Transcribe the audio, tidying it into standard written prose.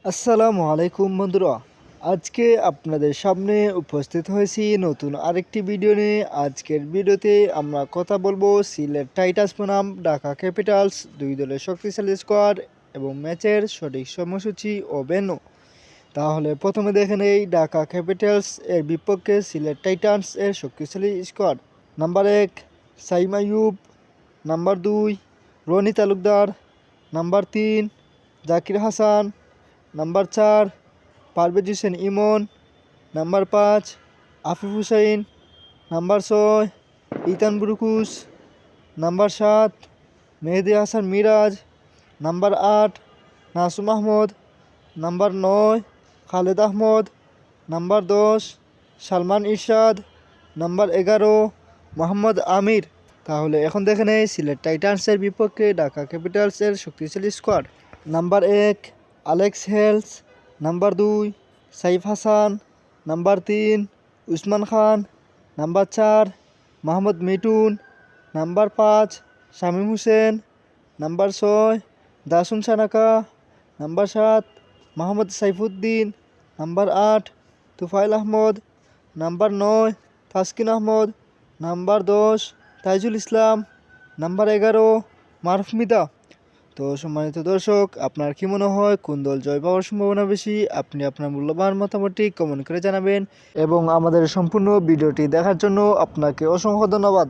আসসালামু আলাইকুম বন্ধুরা, আজকে আপনাদের সামনে উপস্থিত হয়েছি নতুন আরেকটি ভিডিও নিয়ে। আজকের ভিডিওতে আমরা কথা বলবো সিলেট টাইটান্স বনাম ঢাকা ক্যাপিটালস দুই দলের শক্তিশালী স্কোয়াড এবং ম্যাচের সঠিক সময়সূচি ও ভেন্যু। তাহলে প্রথমে দেখে নেই ঢাকা ক্যাপিটালস এর বিপক্ষে সিলেট টাইটান্স এর শক্তিশালী squad. Number 1 Saim Ayub, number 2 Rony Talukdar, number 3 Zakir Hasan, number 4 Parvez Hossain Emon, number 5 Afif Hossain, number 6 Ethan Brookes, number 7 Mehedi Hasan Miraz, number 8 Nasum Ahmed, number 9 Khaled Ahmed, number 10 Salman Irshad, number 11 Mohammad আমির। তাহলে এখন দেখে নেই সিলেট টাইটান্সের বিপক্ষে ঢাকা ক্যাপিটালসের শক্তিশালী squad. Number 1 Alex Hales, number 2 Saif Hasan, number 3 Usman Khan, number 4 Mohammad Mithun, number 5 Shamim Hossain, number 6 Dasun Shanaka, number 7 Mohammad Saifuddin, number 8 Tofail Ahmed, number 9 Taskin Ahmed, number 10 Taijul Islam, number 11 Maruf Mridha. তো সম্মানিত দর্শক, আপনার কি মনে হয় কোন দল জয় পাওয়ার সম্ভাবনা বেশি? আপনি আপনার মূল্যবান মতামতটি কমেন্ট করে জানাবেন এবং আমাদের সম্পূর্ণ ভিডিওটি দেখার জন্য আপনাকে অসংখ্য ধন্যবাদ।